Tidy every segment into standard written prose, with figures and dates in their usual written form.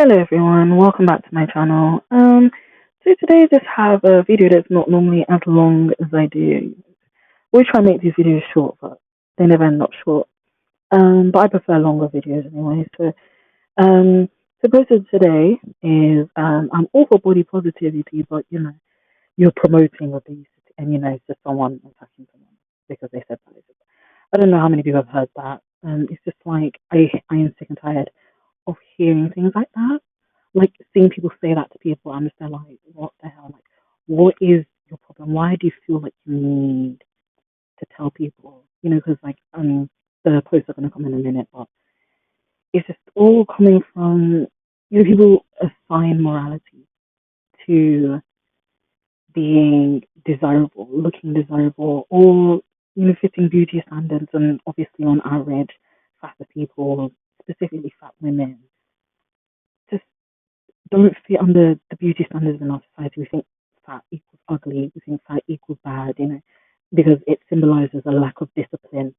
Hello everyone, welcome back to my channel. So today I just have a video that's not normally as long as I do. We try and make these videos short, but they never end up short. But I prefer longer videos anyway. Um, the purpose of today is I'm all for body positivity, but you're promoting obesity, and it's just someone attacking someone because they said that. I don't know how many people have heard that. It's just like I am sick and tired of hearing things like that. Like seeing people say that to people, I'm just there like, what the hell? Like, what is your problem? Why do you feel like you need to tell people? Because the posts are going to come in a minute, but it's just all coming from people assign morality to being desirable, looking desirable, or fitting beauty standards, and obviously on average, fatter people, specifically fat women, just don't fit under the beauty standards in our society. We think fat equals ugly. We think fat equals bad, because it symbolizes a lack of discipline,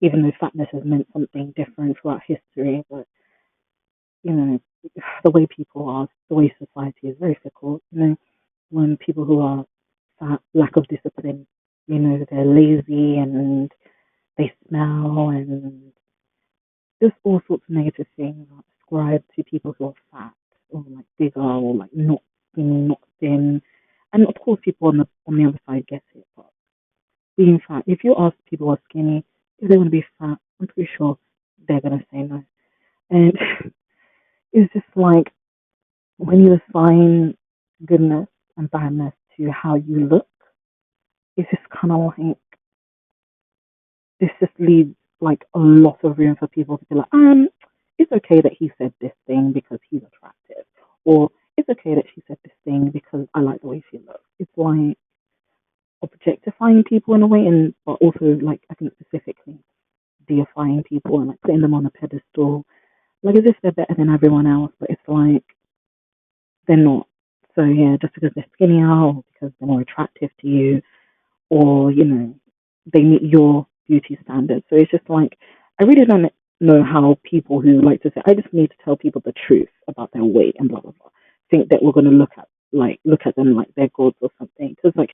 even though fatness has meant something different throughout history. But, you know, the way people are, the way society is very fickle. When people who are fat, lack of discipline, they're lazy and they smell and just all sorts of negative things are ascribed to people who are fat or like bigger or like not skinny, not thin. And of course, people on the other side get it. But being fat, if you ask people who are skinny if they want to be fat, I'm pretty sure they're gonna say no. And it's just like when you assign goodness and badness to how you look, it's just kind of like this just leaves like a lot of room for people to be like, it's okay that he said this thing because he's attractive, or it's okay that she said this thing because I like the way she looks. It's like objectifying people in a way, and but also like I think specifically deifying people and like putting them on a pedestal, like as if they're better than everyone else, but it's like they're not. So yeah, just because they're skinnier or because they're more attractive to you, or they meet your beauty standards. So it's just like I really don't know how people who like to say I just need to tell people the truth about their weight and blah blah blah think that we're going to look at them like they're gods or something. Because like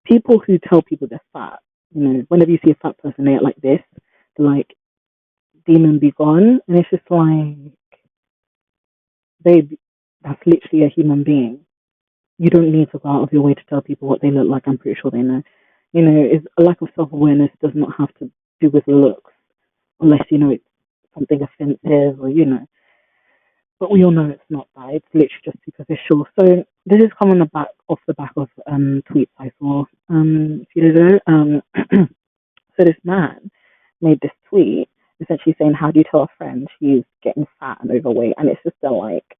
people who tell people they're fat, whenever you see a fat person, they act like this, they're like demon be gone, and it's just like babe, that's literally a human being. You don't need to go out of your way to tell people what they look like. I'm pretty sure they know. Is a lack of self awareness does not have to do with looks, unless it's something offensive or. But we all know it's not that. It's literally just superficial. So this is coming off the back of tweets I saw a few days ago. So this man made this tweet essentially saying, "How do you tell a friend she's getting fat and overweight?" And it's just like,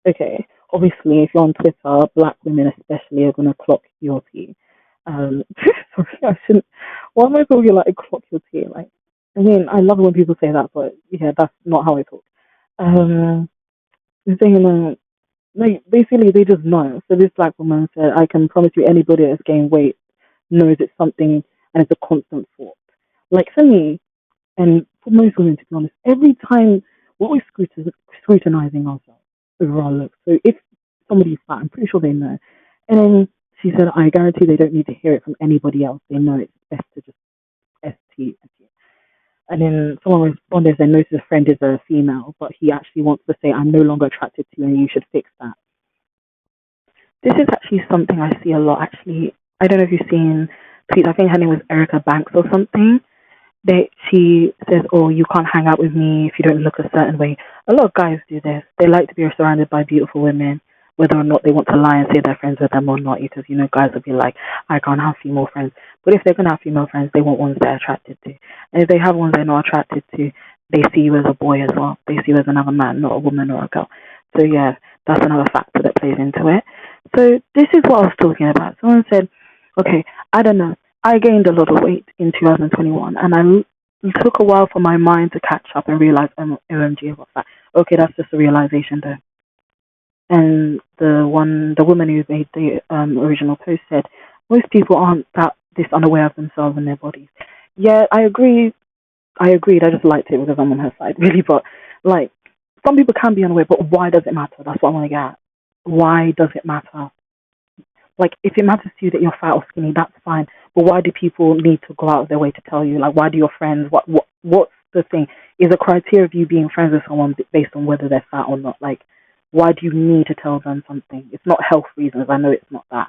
okay, obviously, if you're on Twitter, black women especially are going to clock your tea. Sorry, I shouldn't. Why am I talking like clock your tea? Like, I mean, I love it when people say that, but yeah, that's not how I talk. Um, saying, like, basically, they just know. So this black woman said, "I can promise you, anybody that's gained weight knows it's something, and it's a constant thought." Like for me, and for most women, to be honest, every time we're always scrutinizing ourselves over our looks. So if somebody's fat, I'm pretty sure they know. And then she said, I guarantee they don't need to hear it from anybody else. They know it's best to just ST. And then someone responded and noticed a friend is a female, but he actually wants to say, I'm no longer attracted to you and you should fix that. This is actually something I see a lot, actually. I don't know if you've seen tweets. I think her name was Erica Banks or something. She says, "Oh, you can't hang out with me if you don't look a certain way." A lot of guys do this. They like to be surrounded by beautiful women, whether or not they want to lie and say they're friends with them or not. Because guys will be like, "I can't have female friends." But if they're gonna have female friends, they want ones they're attracted to. And if they have ones they're not attracted to, they see you as a boy as well. They see you as another man, not a woman or a girl. So yeah, that's another factor that plays into it. So this is what I was talking about. Someone said, "Okay, I don't know. I gained a lot of weight in 2021, and it took a while for my mind to catch up and realize, OMG, what's that? Okay, that's just a realization there." And the woman who made the original post said, "Most people aren't this unaware of themselves and their bodies." Yeah, I agree. I agreed. I just liked it because I'm on her side, really. But like, Some people can be unaware, but why does it matter? That's what I want to get at. Why does it matter? Like, if it matters to you that you're fat or skinny, that's fine. But why do people need to go out of their way to tell you? Like, why do your friends? What's the thing? Is a criteria of you being friends with someone based on whether they're fat or not? Like, why do you need to tell them something? It's not health reasons. I know it's not that.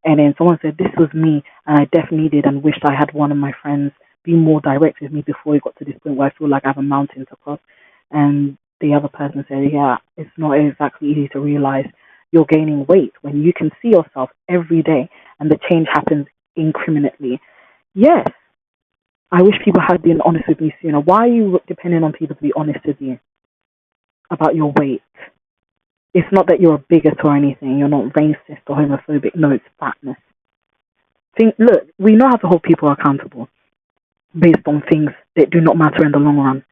And then someone said, this was me, and I definitely did and wished I had one of my friends be more direct with me before it got to this point where I feel like I have a mountain to cross. And the other person said, yeah, it's not exactly easy to realize you're gaining weight when you can see yourself every day and the change happens incrementally. Yes, I wish people had been honest with me sooner. Why are you depending on people to be honest with you about your weight? It's not that you're a bigot or anything. You're not racist or homophobic. No, it's fatness. Look, we know how to hold people accountable based on things that do not matter in the long run.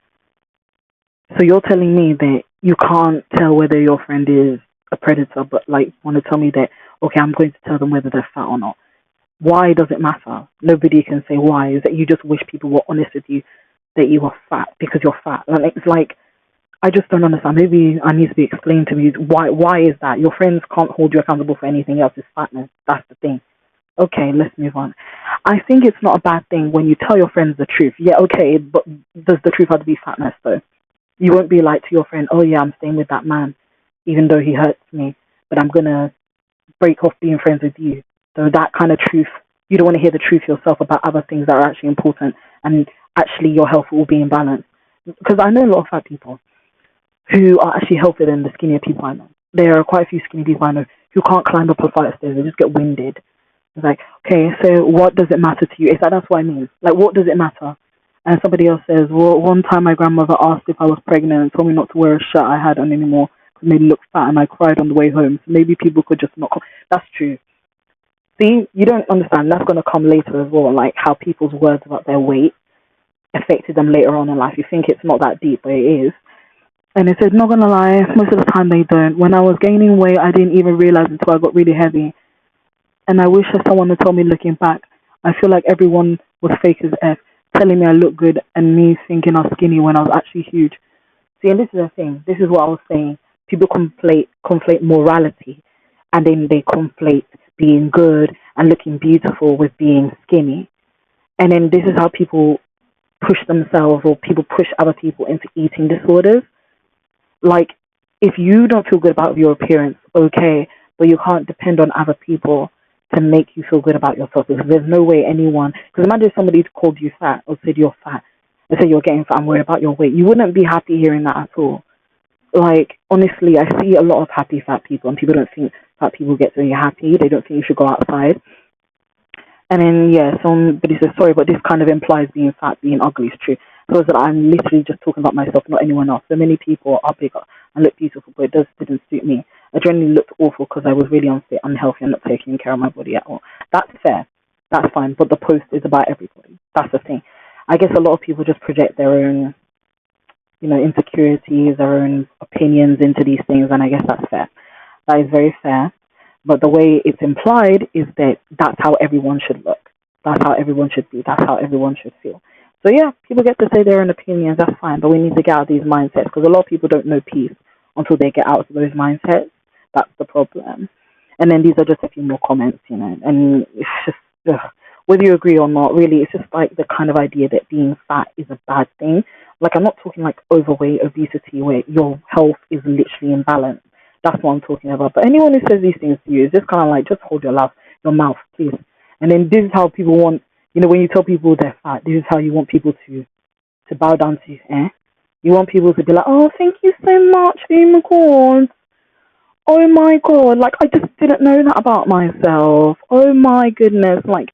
So you're telling me that you can't tell whether your friend is a predator, but like want to tell me that, okay, I'm going to tell them whether they're fat or not. Why does it matter? Nobody can say why. Is that you just wish people were honest with you that you are fat because you're fat? And it's like, I just don't understand. Maybe I need to be explained to me why is that? Your friends can't hold you accountable for anything else. It's fatness. That's the thing. Okay, let's move on. I think it's not a bad thing when you tell your friends the truth. Yeah, okay, but does the truth have to be fatness though? You won't be like to your friend, oh yeah, I'm staying with that man, even though he hurts me, but I'm gonna break off being friends with you. So that kind of truth, you don't want to hear the truth yourself about other things that are actually important and actually your health will be in balance. Because I know a lot of fat people who are actually healthier than the skinnier people I know. There are quite a few skinny people I know who can't climb up a flight of stairs. They just get winded. It's like, okay, so what does it matter to you? It's like, that's what I mean. Like, what does it matter? And somebody else says, well, one time my grandmother asked if I was pregnant and told me not to wear a shirt I had on anymore because it made me look fat and I cried on the way home. So maybe people could just not. That's true. See, you don't understand. That's going to come later as well, like how people's words about their weight affected them later on in life. You think it's not that deep, but it is. And it said, not going to lie, most of the time they don't. When I was gaining weight, I didn't even realize until I got really heavy. And I wish someone had told me looking back. I feel like everyone was fake as F, telling me I look good and me thinking I was skinny when I was actually huge. See, and this is the thing. This is what I was saying. People conflate morality, and then they conflate being good and looking beautiful with being skinny. And then this is how people push themselves or people push other people into eating disorders. Like, if you don't feel good about your appearance, okay, but you can't depend on other people to make you feel good about yourself because there's no way anyone, because imagine if somebody called you fat or said you're fat and said you're getting fat and worried about your weight. You wouldn't be happy hearing that at all. Like, honestly, I see a lot of happy fat people and people don't think fat people get really happy. They don't think you should go outside. And then, yeah, somebody says, sorry, but this kind of implies being fat, being ugly. It's true. So that I'm literally just talking about myself, not anyone else. So many people are bigger and look beautiful, but it didn't suit me. I generally looked awful because I was really unfit, unhealthy, and not taking care of my body at all. That's fair. That's fine. But the post is about everybody. That's the thing. I guess a lot of people just project their own, insecurities, their own opinions into these things, and I guess that's fair. That is very fair. But the way it's implied is that that's how everyone should look. That's how everyone should be. That's how everyone should feel. So yeah, people get to say their own opinions. That's fine. But we need to get out of these mindsets because a lot of people don't know peace until they get out of those mindsets. That's the problem. And then these are just a few more comments, and it's just, whether you agree or not, really, it's just like the kind of idea that being fat is a bad thing. Like, I'm not talking like overweight, obesity, where your health is literally imbalanced. That's what I'm talking about. But anyone who says these things to you is just kind of like, just hold your mouth, please. And then this is how people want, when you tell people they're fat, this is how you want people to bow down to you, You want people to be like, oh, thank you so much, oh my God. Oh my God, like, I just didn't know that about myself. Oh my goodness, like,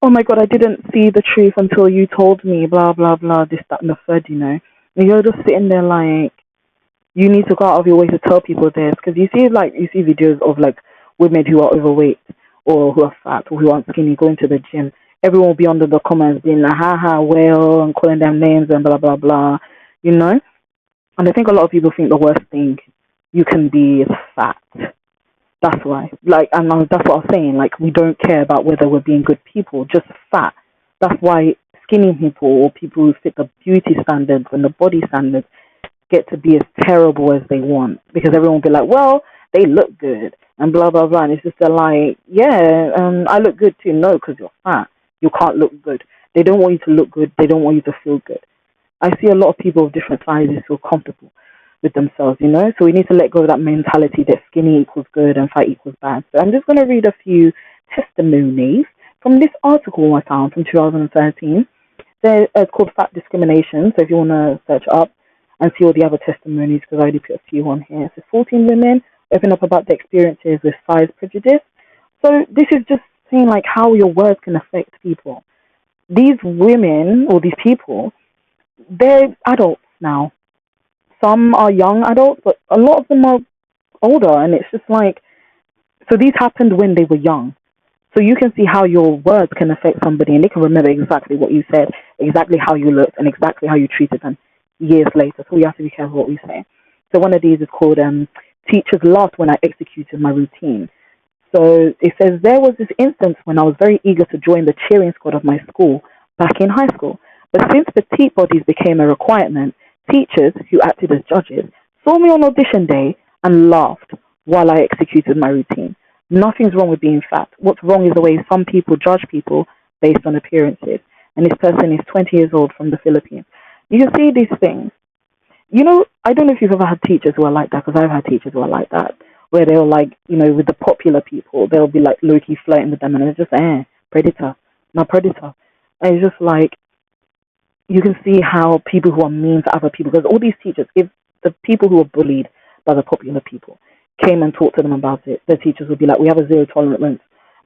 oh my God, I didn't see the truth until you told me, blah, blah, blah, this, that, and the third, And you're just sitting there like, you need to go out of your way to tell people this, because you see videos of like women who are overweight or who are fat or who aren't skinny going to the gym. Everyone will be under the comments being like, haha, well, and calling them names and blah, blah, blah, And I think a lot of people think the worst thing you can be is fat. That's why. Like, and that's what I was saying. Like, we don't care about whether we're being good people, just fat. That's why skinny people or people who fit the beauty standards and the body standards, get to be as terrible as they want, because everyone will be like, well, they look good and blah blah blah. And it's just like, yeah, I look good too. No, because you're fat, you can't look good. They don't want you to look good. They don't want you to feel good. I see a lot of people of different sizes feel comfortable with themselves, you know? So we need to let go of that mentality that skinny equals good and fat equals bad. So I'm just going to read a few testimonies from this article I found from 2013. It's called Fat Discrimination. So if you want to search up and see all the other testimonies, because I already put a few on here. So 14 women open up about their experiences with size prejudice. So this is just seeing like how your words can affect people. These women or these people, they're adults now. Some are young adults, but a lot of them are older, and it's just like, so these happened when they were young. So you can see how your words can affect somebody, and they can remember exactly what you said, exactly how you looked, and exactly how you treated them years later. So we have to be careful what we say. So one of these is called Teachers Laughed When I Executed My Routine. So it says, there was this instance when I was very eager to join the cheering squad of my school back in high school. But since petite bodies became a requirement, teachers, who acted as judges, saw me on audition day and laughed while I executed my routine. Nothing's wrong with being fat. What's wrong is the way some people judge people based on appearances. And this person is 20 years old from the Philippines. You can see these things. You know, I don't know if you've ever had teachers who are like that, because I've had teachers who are like that, where they'll like, you know, with the popular people, they'll be like low-key flirting with them, and it's just, predator, not predator. And it's just like, you can see how people who are mean to other people, because all these teachers, if the people who are bullied by the popular people came and talked to them about it, the teachers would be like, we have a zero tolerance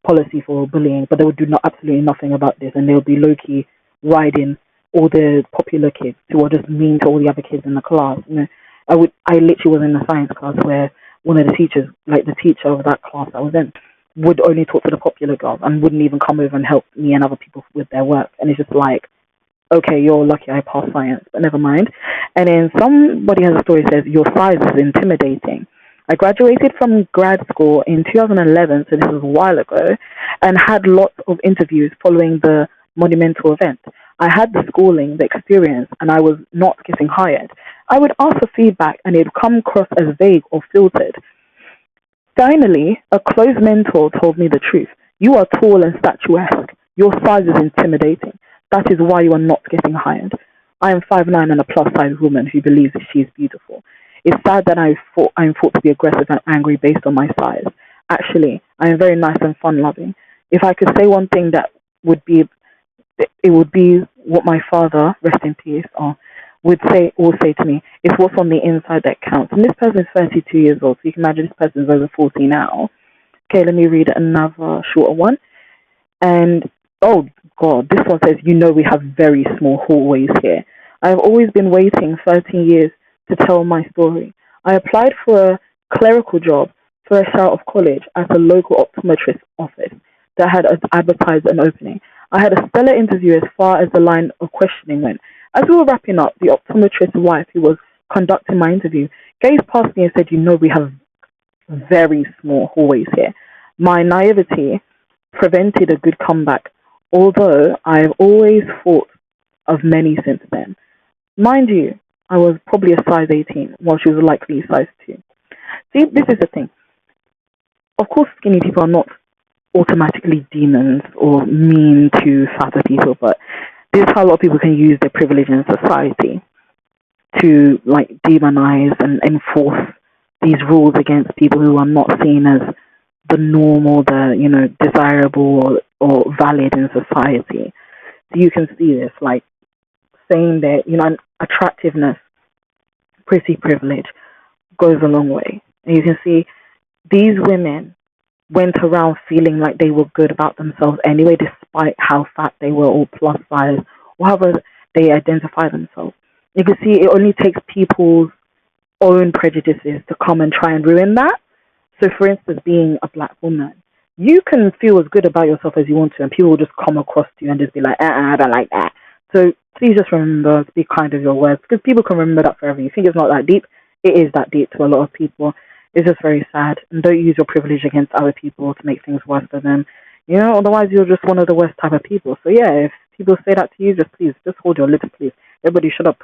policy for bullying, but they would do absolutely nothing about this, and they'll be low-key riding all the popular kids who are just mean to all the other kids in the class. You know, I literally was in a science class where one of the teachers, like the teacher of that class I was in, would only talk to the popular girls and wouldn't even come over and help me and other people with their work. And it's just like, okay, you're lucky I passed science, but never mind. And then somebody has a story that says, your size is intimidating. I graduated from grad school in 2011, so this was a while ago, and had lots of interviews following the monumental event. I had the schooling, the experience, and I was not getting hired. I would ask for feedback, and it would come across as vague or filtered. Finally, a close mentor told me the truth. You are tall and statuesque. Your size is intimidating. That is why you are not getting hired. I am 5'9" and a plus-size woman who believes that she is beautiful. It's sad that I am thought to be aggressive and angry based on my size. Actually, I am very nice and fun-loving. If I could say one thing, that would be, it would be what my father, rest in peace, would say to me, it's what's on the inside that counts. And this person is 32 years old, so you can imagine this person is over 40 now. Okay, let me read another shorter one. And, oh God, this one says, you know we have very small hallways here. I have always been waiting 13 years to tell my story. I applied for a clerical job fresh out of college at a local optometrist office that had advertised an opening. I had a stellar interview as far as the line of questioning went. As we were wrapping up, the optometrist's wife, who was conducting my interview, gazed past me and said, you know we have very small hallways here. My naivety prevented a good comeback, although I have always thought of many since then. Mind you, I was probably a size 18, while she was likely size 2. See, this is the thing. Of course, skinny people are not automatically demons or mean to fatter people, but this is how a lot of people can use their privilege in society to like demonize and enforce these rules against people who are not seen as the normal, the, you know, desirable or valid in society. So you can see this, like saying that, you know, attractiveness, pretty privilege goes a long way. And you can see these women went around feeling like they were good about themselves anyway, despite how fat they were or plus size, or however they identify themselves. You can see it only takes people's own prejudices to come and try and ruin that. So, for instance, being a black woman, you can feel as good about yourself as you want to, and people will just come across to you and just be like, I don't like that. So please just remember to be kind of your words, because people can remember that forever. You think it's not that deep? It is that deep to a lot of people. It's just very sad. And don't use your privilege against other people to make things worse for them. You know, otherwise you're just one of the worst type of people. So yeah, if people say that to you, just please, just hold your lips, please. Everybody shut up.